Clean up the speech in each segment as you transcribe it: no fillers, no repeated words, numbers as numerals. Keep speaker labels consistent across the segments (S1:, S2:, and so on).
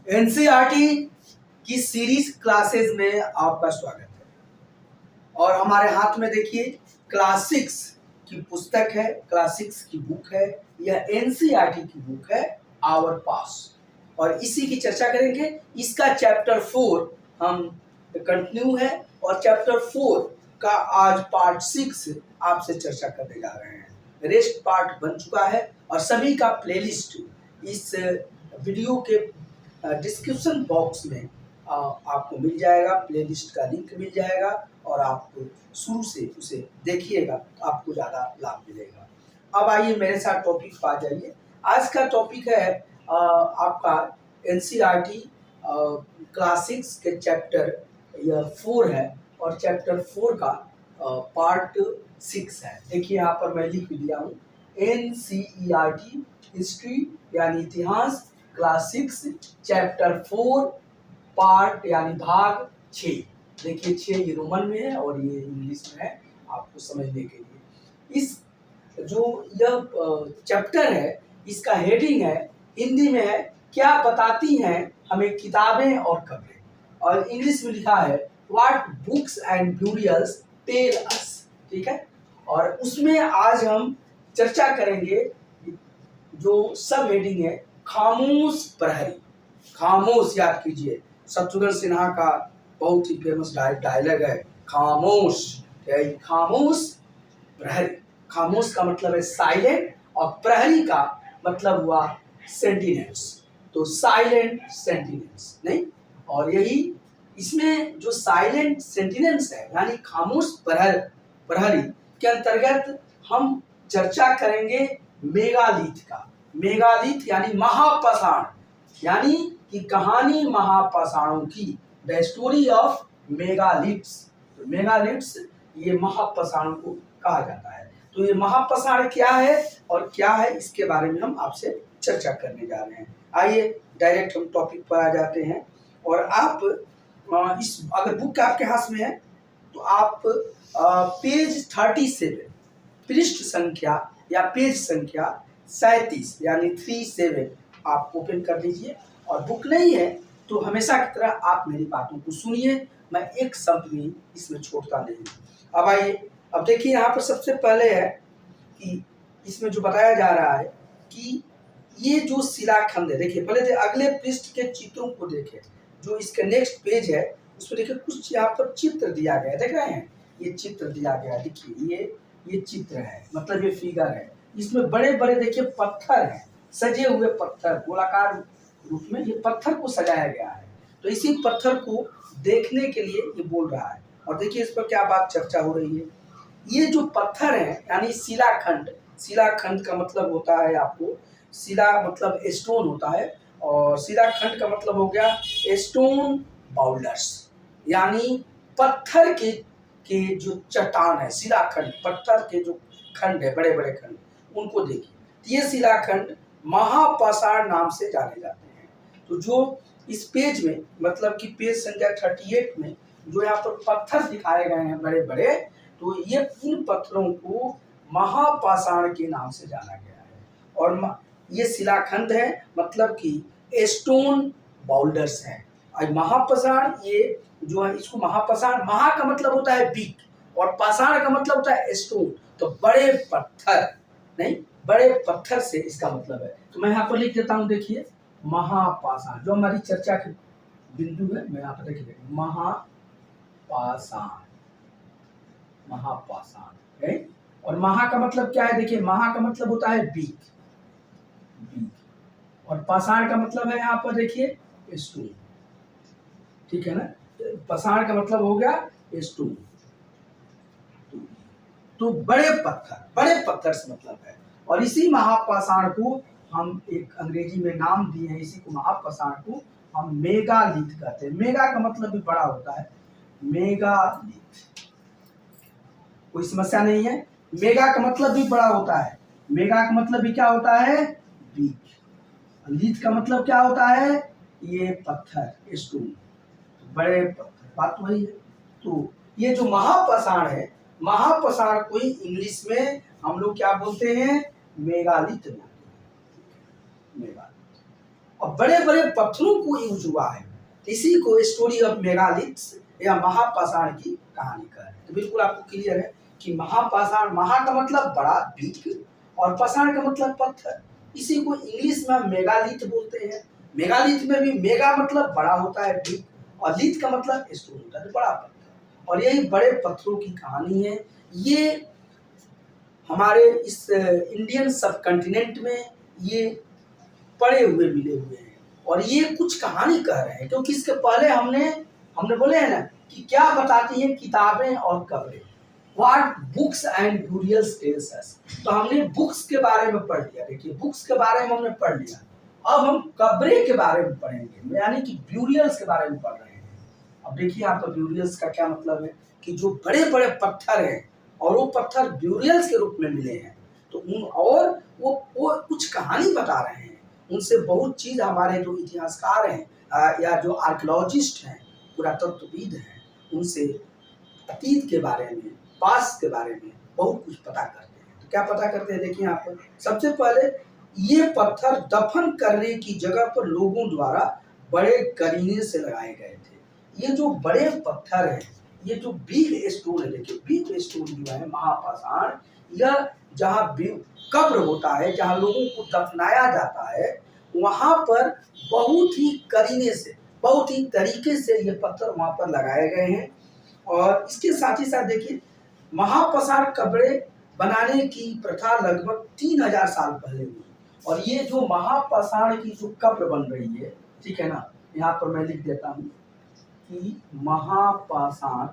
S1: NCERT की series classes में आपका स्वागत है। और हमारे हाथ में देखिए क्लासिक्स की पुस्तक है, क्लासिक्स की बुक है। यह एनसीईआरटी की बुक है आवर पास, और इसी की चर्चा करेंगे। इसका चैप्टर 4 हम कंटिन्यू है, और चैप्टर 4 का आज पार्ट 6 आपसे चर्चा करने जा रहे हैं। रेस्ट पार्ट बन चुका है, और सभी का प्लेलिस्ट इस वीडियो के डिस्क्रिप्शन बॉक्स में आपको मिल जाएगा। प्लेलिस्ट का लिंक मिल जाएगा, और आप शुरू से उसे देखिएगा तो आपको ज़्यादा लाभ मिलेगा। अब आइए मेरे साथ टॉपिक पर आ जाइए। आज का टॉपिक है आपका एनसीईआरटी क्लासिक्स के चैप्टर यह 4 है, और चैप्टर 4 का पार्ट 6 है। देखिए यहाँ पर मैं लिख दिया हूँ एनसीईआरटी हिस्ट्री यानी इतिहास क्लासिक्स चैप्टर 4 पार्ट यानी भाग 6। देखिए 6 ये रोमन में है और ये इंग्लिश में है आपको समझने के लिए। इस जो यह चैप्टर है इसका हेडिंग है, हिंदी में है क्या बताती हैं हमें किताबें और खबरें, और इंग्लिश में लिखा है what books and burials tell us. ठीक है, और उसमें आज हम चर्चा करेंगे जो सब हेडिंग है खामोश प्रहरी। खामोश याद कीजिए, शत्रुघ्न सिन्हा का बहुत ही फेमस डायलॉग है खामोश। खामोश प्रहरी, खामोश का मतलब है साइलेंट, और प्रहरी का मतलब हुआ सेंटिनेल्स। तो साइलेंट सेंटिनेल्स नहीं, और यही इसमें जो साइलेंट सेंटिनेल्स है यानी खामोश प्रहरी के अंतर्गत हम चर्चा करेंगे मेगालिथ का। मेगालिथ यानी महापाषाण, यानी कि कहानी महापाषाणों की, द स्टोरी ऑफ मेगालिथ्स। तो मेगालिथ्स ये महापाषाणों को कहा जाता है। तो ये महापाषाण क्या है और क्या है इसके बारे में हम आपसे चर्चा करने जा रहे हैं। आइए डायरेक्ट हम टॉपिक पर आ जाते हैं। और आप इस अगर बुक आपके हाथ में है तो आप पेज 37 पृष्ठ संख्या या पेज संख्या 37 यानी 37 आप ओपन कर लीजिए। और बुक नहीं है तो हमेशा की तरह आप मेरी बातों को सुनिए, मैं एक शब्द भी इसमें छोड़ता नहीं। अब आइए, अब देखिए यहाँ पर सबसे पहले है कि इसमें जो बताया जा रहा है कि ये जो शिलाखंड है, देखिए पहले अगले पृष्ठ के चित्रों को देखें। जो इसका नेक्स्ट पेज है उसमें देखिए कुछ यहाँ पर चित्र दिया गया है, देख रहे हैं ये चित्र दिया गया है। देखिए ये चित्र है, मतलब ये फिगर है। इसमें बड़े बड़े देखिए पत्थर हैं, सजे हुए पत्थर, गोलाकार रूप में ये पत्थर को सजाया गया है। तो इसी पत्थर को देखने के लिए ये बोल रहा है। और देखिए इस पर क्या बात चर्चा हो रही है। ये जो पत्थर है यानी शिलाखंड, शिलाखंड का मतलब होता है आपको, शिला मतलब स्टोन होता है, और शिलाखंड का मतलब हो गया स्टोन बाउल्डर्स, यानी पत्थर के जो चट्टान है, शिलाखंड पत्थर के जो खंड है, बड़े बड़े खंड, उनको देखिए। ये शिलाखंड महापाषाण नाम से जाने जाते हैं। तो जो इस पेज में मतलब कि पेज संख्या 38 में जो यहाँ पर पत्थर दिखाए गए हैं बड़े बड़े, तो ये इन पत्थरों को महापाषाण के नाम से जाना गया है। और ये शिलाखंड है मतलब कि स्टोन बाउल्डर्स हैं। और महापाषाण ये जो है, इसको महापाषाण, महा का मतलब होता है बिग, और पाषाण का मतलब होता है स्टोन। तो बड़े पत्थर नहीं, बड़े पत्थर से इसका मतलब है। तो मैं यहाँ पर लिख देता हूँ, देखिए महापाषाण जो हमारी चर्चा के बिंदु है, मैं यहाँ पर देखिए महापाषाण, महापाषाण है। और महा का मतलब क्या है, देखिए महा का मतलब होता है बिग, और पाषाण का मतलब है यहाँ पर देखिए स्टोन। ठीक है ना, पाषाण का मतलब हो गया स्टोन। तो बड़े पत्थर से मतलब है। और इसी महापाषाण को हम एक अंग्रेजी में नाम दिए हैं, इसी को महापाषाण को हम मेगालिथ कहते हैं। मेगा का मतलब भी बड़ा होता है, मेगालिथ, कोई समस्या नहीं है। मेगा का मतलब भी बड़ा होता है, मेगा का मतलब भी क्या होता है, बिग। लिथ का मतलब क्या होता है, ये पत्थर स्टोन, बड़े पत्थर, बात वही है। तो ये जो महापाषाण है, महापाषाण को ही इंग्लिश में हम लोग क्या बोलते हैं, मेगालिथ बोलते हैं, मेगालिथ। और बड़े बड़े पत्थरों को यूज हुआ है। इसी को स्टोरी ऑफ मेगालिथ्स या महापाषाण की कहानी का है। तो बिल्कुल आपको क्लियर है कि महापाषाण, महा का मतलब बड़ा, बिग, और पाषाण का मतलब पत्थर। इसी को इंग्लिश में मेगालिथ बोलते हैं। मेगालिथ में भी मेगा मतलब बड़ा होता है, बिग, और लिथ का मतलब स्टोन होता है, बड़ा पत्थर। और यही बड़े पत्थरों की कहानी है। ये हमारे इस इंडियन सब कॉन्टिनेंट में ये पड़े हुए मिले हुए हैं, और ये कुछ कहानी कह रहे हैं, क्योंकि इसके पहले हमने बोले हैं ना कि क्या बताती हैं किताबें और कब्रें, what books and burials tells us. तो हमने बुक्स के बारे में पढ़ लिया, देखिए बुक्स के बारे में हमने पढ़ लिया। अब हम कब्रें के बारे में पढ़ेंगे, यानी कि ब्यूरियल्स के बारे में पढ़ रहे हैं। अब देखिए यहाँ पर ब्यूरियल्स का क्या मतलब है कि जो बड़े बड़े पत्थर हैं और वो पत्थर ब्यूरियल्स के रूप में मिले हैं, तो उन और वो कुछ कहानी बता रहे हैं। उनसे बहुत चीज हमारे जो इतिहासकार हैं या जो आर्कियोलॉजिस्ट हैं, पुरातत्वविद हैं, उनसे अतीत के बारे में, पास्ट के बारे में बहुत कुछ पता करते हैं। तो क्या पता करते हैं, देखिए यहाँ पर सबसे पहले ये पत्थर दफन करने की जगह पर लोगों द्वारा बड़े करीने से लगाए गए थे। ये जो बड़े पत्थर हैं, ये जो बिग स्टोन है, देखिए बिग स्टोन जो है महापाषाण, यह जहाँ कब्र होता है, जहाँ लोगों को दफनाया जाता है, वहां पर बहुत ही करीने से, बहुत ही तरीके से ये पत्थर वहां पर लगाए गए हैं। और इसके साथ ही साथ देखिए महापाषाण कब्रें बनाने की प्रथा लगभग 3000 साल पहले हुई। और ये जो महापाषाण की जो कब्र बन रही है, ठीक है ना, यहाँ पर मैं लिख देता हूँ कि महापाषाण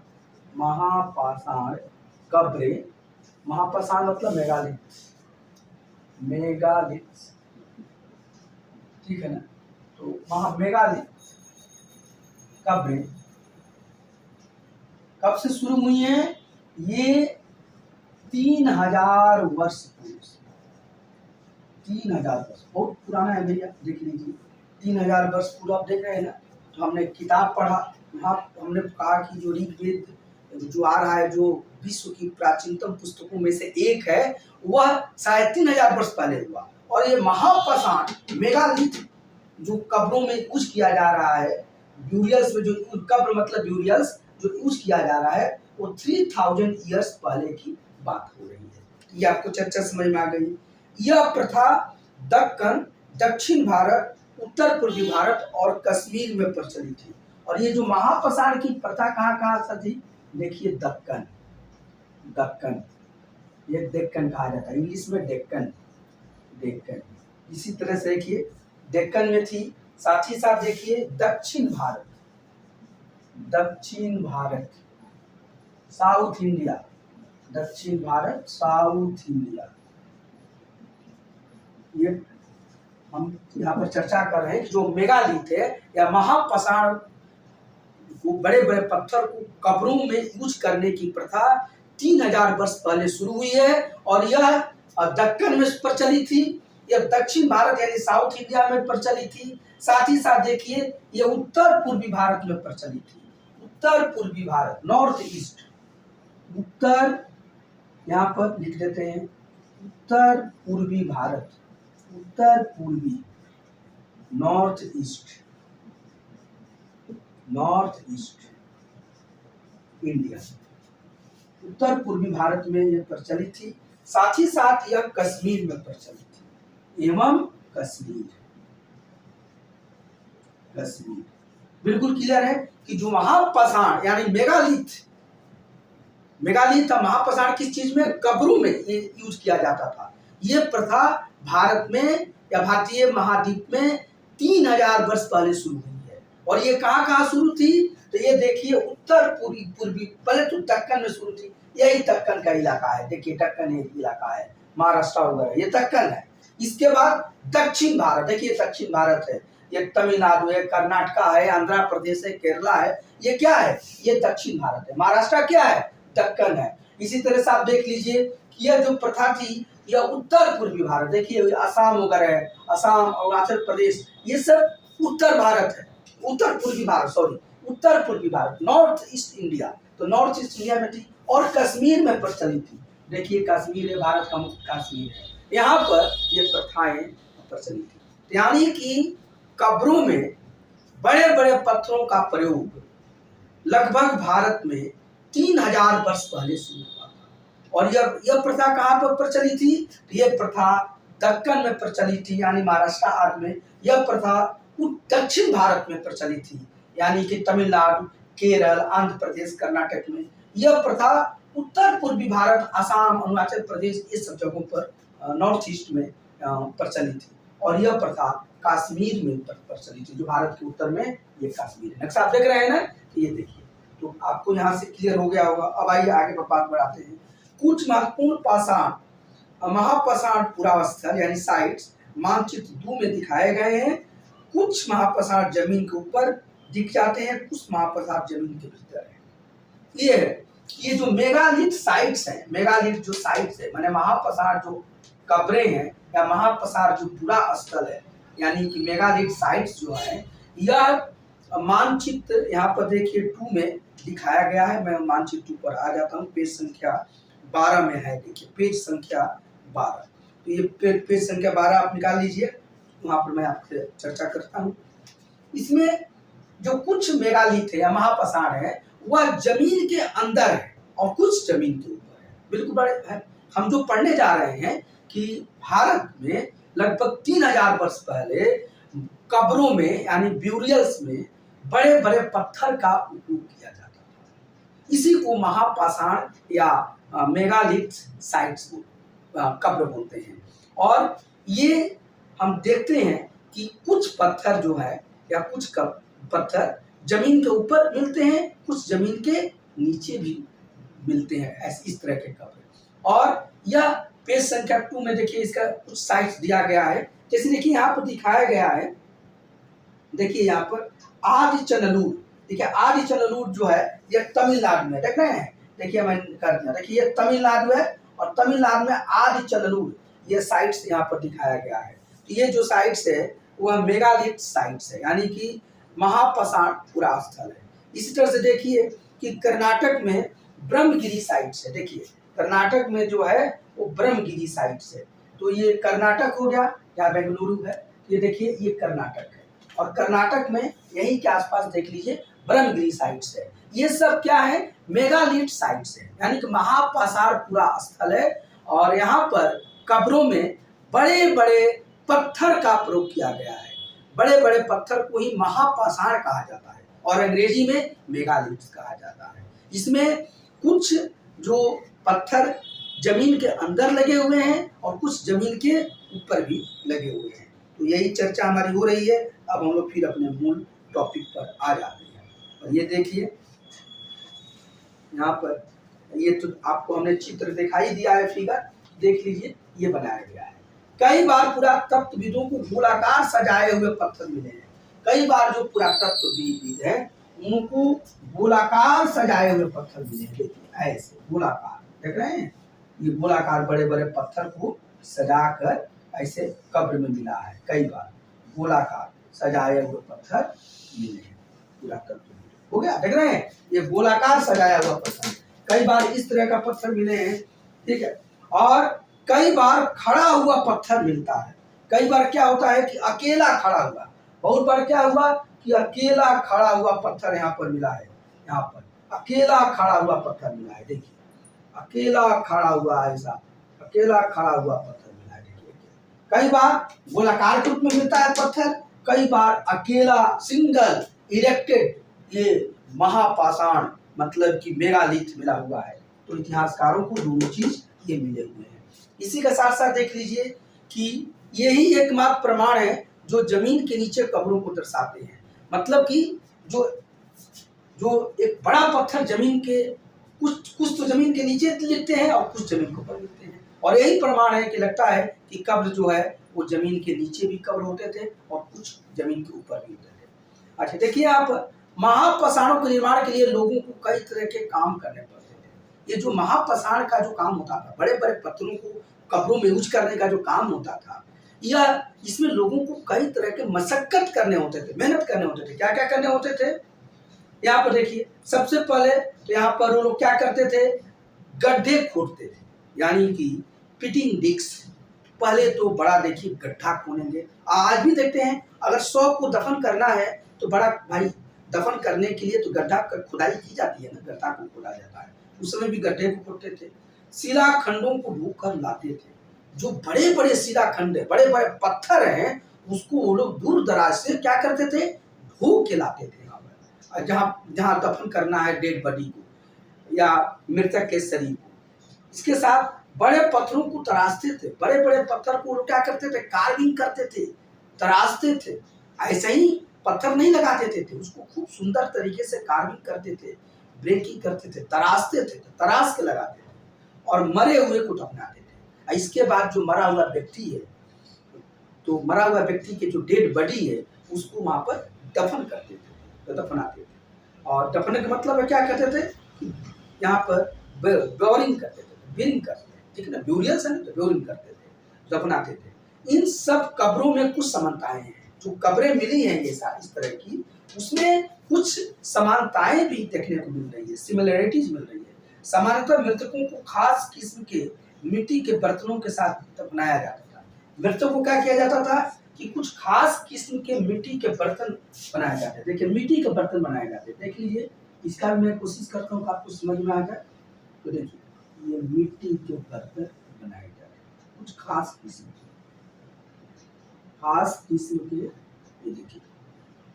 S1: कब्रें, महापाषाण मतलब मेगालिथ, ठीक है ना। तो मेगालिथ कब्रें कब से शुरू हुई है, ये 3000 वर्ष पूर्व से, 3000 वर्ष बहुत पुराना है भैया, देख लीजिए 3000 वर्ष पूर्व। आप देख रहे हैं ना, तो हमने किताब पढ़ा, वहाँ हमने कहा कि जो ऋग्वेद जो आ रहा है, जो विश्व की प्राचीनतम पुस्तकों में से एक है, वह शायद 3000 वर्ष पहले हुआ। और ये महापाषाण मेगालिथ जो कब्रों में यूज किया जा रहा है, ब्यूरियल्स में जो कब्र मतलब ब्यूरियल्स जो यूज किया जा रहा है, वो 3000 ईयर्स पहले की बात हो रही है। ये आपको चर्चा समझ में आ गई। यह प्रथा दक्कन, दक्षिण भारत, उत्तर पूर्वी भारत और कश्मीर में प्रचलित थी। और ये जो महापाषाण की प्रथा कहाँ कहाँ से थी, देखिए दक्कन, ये डेक्कन कहा जाता है, इंग्लिश में डेक्कन। इसी तरह से देखिए डेक्कन में थी। साथ ही साथ देखिए दक्षिण भारत, साउथ इंडिया, दक्षिण भारत, साउथ इंडिया, ये हम यहाँ पर चर्चा कर रहे हैं कि जो मेगालिथ है या महापाषाण को, बड़े बड़े पत्थर को कब्रों में यूज करने की प्रथा 3000 वर्ष पहले शुरू हुई है। और यह दक्कन में प्रचलित थी, यह दक्षिण भारत यानी साउथ इंडिया में प्रचलित थी। साथ ही साथ देखिए यह उत्तर पूर्वी भारत में प्रचलित थी, उत्तर पूर्वी भारत, नॉर्थ ईस्ट, उत्तर, यहाँ पर लिख देते हैं उत्तर पूर्वी भारत, उत्तर पूर्वी, नॉर्थ ईस्ट इंडिया, उत्तर पूर्वी भारत में यह प्रचलित थी। साथ ही साथ यह कश्मीर में प्रचलित थी, एवं कश्मीर बिल्कुल क्लियर है कि जो महापाषाण यानी मेगालिथ था, महापाषाण किस चीज में, कब्रों में ये यूज किया जाता था। ये प्रथा भारत में या भारतीय महाद्वीप में 3000 वर्ष पहले शुरू हुई है। और ये कहाँ शुरू थी, तो ये देखिए उत्तर पूर्वी, पहले तो दक्कन में शुरू थी, यही दक्कन का इलाका है, देखिए दक्कन इलाका है, महाराष्ट्र वगैरह, ये दक्कन है। इसके बाद दक्षिण भारत, देखिए दक्षिण भारत है, ये तमिलनाडु है, कर्नाटका है, आंध्र प्रदेश है, केरला है, ये क्या है, ये दक्षिण भारत है। महाराष्ट्र क्या है, दक्कन है। इसी तरह से आप देख लीजिए कि यह जो प्रथा थी, यह उत्तर पूर्वी भारत, देखिए असम वगैरह है, असम, अरुणाचल प्रदेश, ये सब उत्तर भारत है, उत्तर पूर्वी भारत, नॉर्थ ईस्ट इंडिया, तो नॉर्थ ईस्ट इंडिया में थी। और कश्मीर में प्रचलित थी, देखिए कश्मीर भारत का मुख्य कश्मीर है, यहाँ पर ये प्रथाएं प्रचलित थी। यानी कि कब्रों में बड़े बड़े पत्थरों का प्रयोग लगभग भारत में 3000 वर्ष पहले शुरू हुआ था। और यह प्रथा कहाँ पर प्रचली थी? यह प्रथा दक्कन में प्रचलित थी, यानी महाराष्ट्र आदि में। यह प्रथा दक्षिण भारत में प्रचलित थी, यानी कि तमिलनाडु, केरल, आंध्र प्रदेश, कर्नाटक में। यह प्रथा उत्तर पूर्वी भारत, असम, अरुणाचल प्रदेश, ये सब जगहों पर नॉर्थ ईस्ट में प्रचलित थी। और यह प्रथा कश्मीर में प्रचलित थी, जो भारत के उत्तर में ये कश्मीर है। नक्शा आप देख रहे हैं ना, ये देखिए, तो आपको यहाँ से क्लियर हो गया होगा। अब आइए आगे पर बात बढ़ाते हैं। कुछ महत्वपूर्ण पाषाण महापाषाण पुरावस्थल यानी साइट्स मानचित्र 2 में दिखाए गए हैं। कुछ महापाषाण जमीन के ऊपर दिख जाते हैं, कुछ महापाषाण जमीन के भीतर है। ये है, ये जो मेगालिथ साइट्स हैं, मेगालिथ जो साइट्स है, माने महापाषाण जो कब्रें हैं या महापाषाण जो पुरा स्थल है, यानी कि मेगालिथ साइट्स जो है, यह मानचित्र यहाँ पर देखिए 2 में दिखाया गया है। मैं मानचित्र 2 पर आ जाता हूँ, पेज संख्या 12 में है। देखिए पेज संख्या 12, तो ये पेज संख्या 12 आप निकाल लीजिए, वहाँ पर मैं आपसे चर्चा करता हूँ। इसमें जो कुछ मेगालिथ है या महापाषाण है, वह जमीन के अंदर है और कुछ जमीन के ऊपर है। बिल्कुल बड़े है। हम जो पढ़ने जा रहे हैं कि भारत में लगभग 3000 वर्ष पहले कब्रों में यानी ब्यूरियल्स में बड़े बड़े पत्थर का उपयोग किया जाता था। इसी को महापाषाण या मेगालिथ साइट्स कब्र बोलते हैं। और ये हम देखते हैं कि कुछ पत्थर जो है या कुछ पत्थर जमीन के ऊपर मिलते हैं, कुछ जमीन के नीचे भी मिलते हैं, ऐसे इस तरह के कब्र। और यह पेज संख्या 2 में देखिए इसका कुछ साइट्स दिया गया है। जैसे देखिए यहाँ पर दिखाया गया है, देखिए यहाँ पर आदिचनलूर, देखिए आदिचनलूर जो है यह तमिलनाडु में, देख रहे हैं, देखिए मैं कर दिया, देखिए ये तमिलनाडु है और तमिलनाडु में आदिचनलूर ये साइट्स यहाँ पर दिखाया गया है। तो ये जो साइट्स है वह मेगालिथ साइट्स है, यानी कि महापाषाण पुरा स्थल है। इसी तरह से देखिए कि कर्नाटक में ब्रह्मगिरी साइट्स है। देखिए कर्नाटक में जो है वो ब्रह्मगिरी साइट्स है। तो ये कर्नाटक हो गया, यहाँ बेंगलुरु है, ये देखिए ये कर्नाटक है। और कर्नाटक में यहीं के आसपास देख लीजिए ब्रह्मगिरी साइट्स है। ये सब क्या है? मेगालिथ साइट्स है, यानी कि महापाषाण पुरा स्थल है। और यहाँ पर कब्रों में बड़े बड़े पत्थर का प्रयोग किया गया है। बड़े बड़े पत्थर को ही महापाषाण कहा जाता है और अंग्रेजी में मेगालिथ कहा जाता है। इसमें कुछ जो पत्थर जमीन के अंदर लगे हुए हैं और कुछ जमीन के ऊपर भी लगे हुए हैं। तो यही चर्चा हमारी हो रही है। अब हम लोग फिर अपने मूल टॉपिक पर आ जाते हैं। और ये देखिए यहाँ पर, ये तो आपको हमने चित्र दिखाई दिया है, फिगर देख लीजिए, ये बनाया गया है। कई बार पुरातत्वविदों को गोलाकार सजाए हुए पत्थर मिले हैं। कई बार जो पुरातत्वविद हैं उनको गोलाकार सजाए हुए पत्थर मिले हैं। देखिए ऐसे गोलाकार, देख रहे हैं, ये गोलाकार बड़े बड़े पत्थर को सजाकर ऐसे कब्र में मिला है। कई बार गोलाकार सजाए हुए पत्थर मिले हैं पुरातत्वविद, हो गया, देख रहे हैं, ये गोलाकार सजाया हुआ पत्थर। कई बार इस तरह का पत्थर मिले हैं, ठीक है। और कई बार खड़ा हुआ पत्थर मिलता है। कई बार क्या होता है कि अकेला खड़ा हुआ, बहुत बार क्या हुआ कि अकेला खड़ा हुआ पत्थर यहाँ पर मिला है। यहाँ पर अकेला खड़ा हुआ पत्थर मिला है, देखिए अकेला खड़ा हुआ, ऐसा अकेला खड़ा हुआ पत्थर मिला है। देखिए कई बार गोलाकार के रूप में मिलता है पत्थर, कई बार अकेला सिंगल इरेक्टेड ये महापाषाण मतलब कि मेगालिथ मिला हुआ है। तो इतिहासकारों को दोनों चीज ये मिले हुए हैं। इसी के साथ साथ देख लीजिए कि यही एकमात्र प्रमाण है जो जमीन के नीचे कब्रों को दर्शाते हैं। मतलब कि जो एक बड़ा पत्थर जमीन के कुछ तो जमीन के नीचे लिखते हैं और कुछ जमीन के ऊपर लिखते हैं। और यही प्रमाण है कि लगता है कि कब्र जो है वो जमीन के नीचे भी कब्र होते थे और कुछ जमीन के ऊपर भी होते थे। अच्छा देखिए, आप महापाषाणों के निर्माण के लिए लोगों को कई तरह के काम करने पड़ते थे। ये जो महापाषाण का जो काम होता था, बड़े बड़े पत्थरों को कब्रों में यूज करने का जो काम होता था, यह इसमें लोगों को कई तरह के मशक्कत करने होते थे, मेहनत करने होते थे। क्या क्या करने होते थे? यहाँ पर देखिए, सबसे पहले तो यहाँ पर वो लोग क्या करते थे? गड्ढे खोदते थे, यानी कि पिटिंग डिस्क। पहले तो बड़ा देखिए गड्ढा खोदेंगे, आज भी देखते हैं अगर 100 को दफन करना है तो बड़ा भाई, दफन करने के लिए तो गड्ढा खुदाई की जाती है ना, गड्ढा को खोदा जाता है। उस समय भी गड्ढे को खोदते थे, शिला खंडों को ढूंढ कर लाते थे। जो बड़े बड़े शिला खंड है, बड़े बड़े पत्थर हैं, उसको वो लोग दूर दराज से क्या करते थे, ढूंढ के लाते थे यहाँ पर, जहाँ जहाँ दफन करना है डेड बॉडी को या मृतक के शरीर को। इसके साथ बड़े पत्थरों को तराशते थे, बड़े बड़े पत्थर को क्या करते थे, कार्विंग करते थे, तराशते थे। ऐसे ही पत्थर नहीं लगा देते थे, उसको खूब सुंदर तरीके से कार्विंग करते थे, ब्रेकिंग करते थे, तराशते थे, तराश के लगाते थे और मरे हुए को दफनाते थे। इसके बाद जो मरा हुआ व्यक्ति है, तो मरा हुआ व्यक्ति के जो डेड बॉडी है उसको वहां पर दफन करते थे, तो दफनाते थे। और दफन का मतलब है क्या करते थे, यहाँ पर ब्योरिंग करते थे, बिरिंग करते थे, ठीक है ना, ब्यूरियल्स है ना, तो ब्योरिंग करते थे, दफनाते थे। इन सब कब्रों में कुछ समानताएं हैं, जो कब्रें मिली हैं ये सारी इस तरह की, उसमें कुछ समानताएं भी देखने को मिल रही है, सिमिलरिटीज मिल रही है। सामान्यतः मृतकों को खास किस्म के मिट्टी के बर्तनों के साथ दफनाया जाता था। मृतकों को क्या किया जाता था कि कुछ खास किस्म के मिट्टी के बर्तन बनाए जाते। देखिए मिट्टी के बर्तन बनाए जाते, देख लीजिए, इसका मैं कोशिश करता हूँ कि आपको समझ में आ जाए। तो देखिए ये मिट्टी के बर्तन बनाए जाते, कुछ खास किस्म के, ये देखिए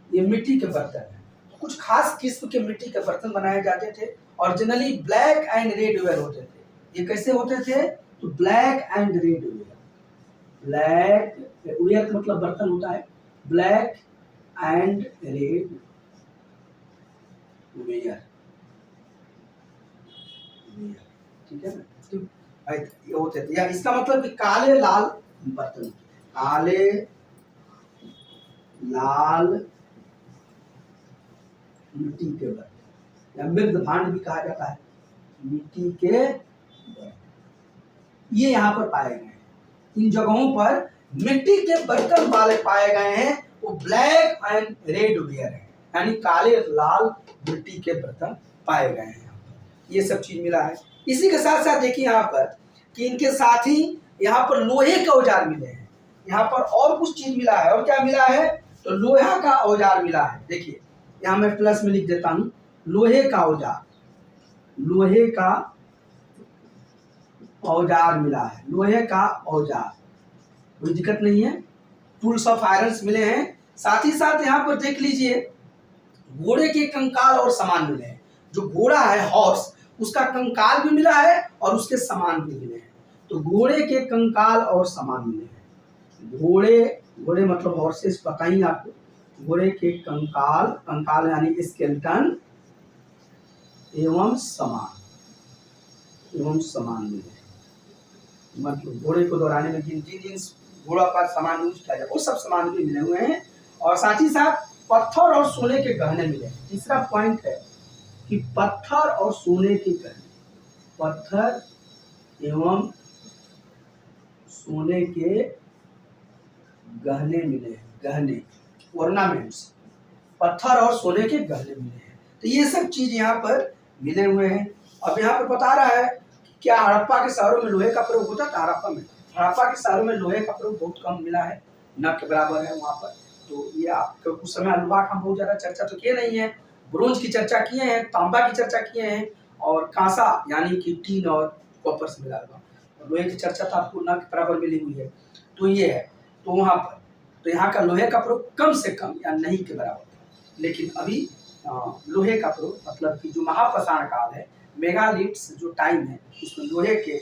S1: ये मिट्टी के बर्तन है, कुछ खास किस्म के मिट्टी के बर्तन बनाए जाते थे। Originally black and red ware होते थे। ये कैसे होते थे, तो black and red ware, black ware का मतलब बर्तन होता है, ब्लैक एंड रेड वेयर, ठीक है ना, ये होते थे। या इसका मतलब कि काले लाल बर्तन, काले लाल मिट्टी के बर्तन, या मृद भांड भी कहा जाता है, मिट्टी के बर्तन, ये यहाँ पर पाए गए हैं। इन जगहों पर मिट्टी के बर्तन वाले पाए गए हैं, वो ब्लैक एंड रेड वेयर है, यानी काले लाल मिट्टी के बर्तन पाए गए हैं। ये सब चीज मिला है। इसी के साथ साथ देखिए यहाँ पर कि इनके साथ ही यहाँ पर लोहे के औजार मिले हैं। यहाँ पर और कुछ चीज मिला है, और क्या मिला है, तो लोहा का औजार मिला है। देखिए यहाँ मैं प्लस में लिख देता हूँ, लोहे का औजार, लोहे का औजार मिला है, लोहे का औजार, कोई दिक्कत नहीं है। टूल्स ऑफ आयरन्स मिले हैं। साथ ही साथ यहाँ पर देख लीजिए घोड़े के कंकाल और सामान मिले हैं। जो घोड़ा है हॉर्स, उसका कंकाल भी मिला है और उसके सामान भी मिले हैं। तो घोड़े के कंकाल और सामान मिले हैं। घोड़े मतलब हॉर्सेस, पता ही आपको, घोड़े के कंकाल, कंकाल यानी स्केलेटन एवं सामान मिले, मतलब घोड़े को दौड़ाने में जिन जिन घोड़ा का सामान यूज किया जाए वो सब सामान भी मिले हुए हैं। और साथ ही साथ पत्थर और सोने के गहने मिले हैं। तीसरा पॉइंट है कि पत्थर और सोने के गहने, पत्थर एवं सोने के गहने मिले हैं, गहने, ऑर्नामेंट्स, पत्थर और सोने के गहने मिले हैं। तो ये सब चीज यहाँ पर मिले हुए हैं। अब यहाँ पर बता रहा है क्या हड़प्पा के शहरों में लोहे का प्रयोग होता था। हड़प्पा के शहरों में लोहे का प्रयोग बहुत कम मिला है, न के बराबर है वहाँ पर। तो ये आप उस समय अनुवाक हम बहुत ज्यादा चर्चा तो किए नहीं है, ब्रोंज की चर्चा किए हैं, तांबा की चर्चा किए हैं, और कांसा यानी कि टीन और कॉपर से मिला हुआ, लोहे की चर्चा तो आपको न के बराबर मिली हुई है। तो ये है, तो वहाँ पर तो यहाँ का लोहे का प्रयोग कम से कम या नहीं के बराबर था। लेकिन अभी लोहे का प्रयोग, मतलब कि जो महापाषाण काल है, मेगालिथ्स जो टाइम है, उसमें लोहे के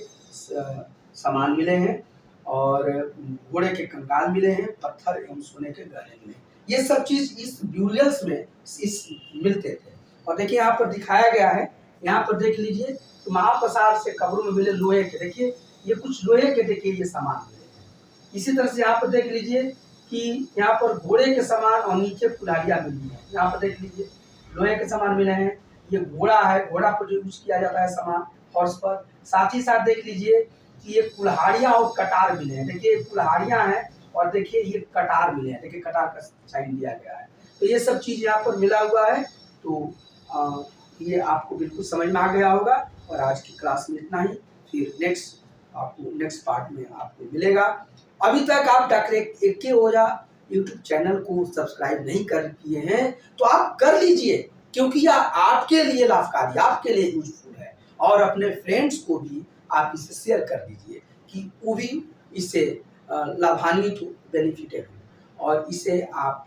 S1: सामान मिले हैं और घोड़े के कंकाल मिले हैं, पत्थर एवं सोने के गहने मिले। ये सब चीज इस ब्यूरियल्स में मिलते थे। और देखिए यहाँ पर दिखाया गया है, यहाँ पर देख लीजिए तो महापाषाण से कब्रों में मिले लोहे के, देखिए ये कुछ लोहे के, देखिए ये सामान मिले हैं। इसी तरह से यहाँ पर देख लीजिए कि यहाँ पर घोड़े के सामान और नीचे कुल्हाड़ियाँ मिली है। यहाँ पर देख लीजिए लोहे के सामान मिले हैं। ये घोड़ा है, घोड़ा पर जो यूज किया जाता है सामान, हॉर्स पर। साथ ही साथ देख लीजिए कि ये कुल्हाड़ियाँ और कटार मिले हैं। देखिए कुल्हाड़ियाँ हैं और देखिए ये कटार मिले हैं, देखिए कटार का साइन दिया गया है। तो ये सब चीज यहाँ पर मिला हुआ है। तो ये आपको बिल्कुल समझ में आ गया होगा। और आज की क्लास में इतना ही, फिर नेक्स्ट पार्ट में आपको मिलेगा। अभी तक आप डॉक्टर एके ओझा यूट्यूब चैनल को सब्सक्राइब नहीं कर किए हैं तो आप कर लीजिए, क्योंकि यह आपके लिए लाभकारी, आपके लिए यूजफुल है। और अपने फ्रेंड्स को भी आप इसे शेयर कर दीजिए कि वो भी इससे लाभान्वित हो, बेनिफिटेड हो। और इसे आप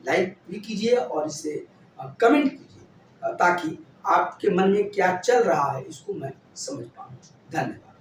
S1: लाइक भी कीजिए और इसे कमेंट कीजिए ताकि आपके मन में क्या चल रहा है इसको मैं समझ पाऊँ। धन्यवाद।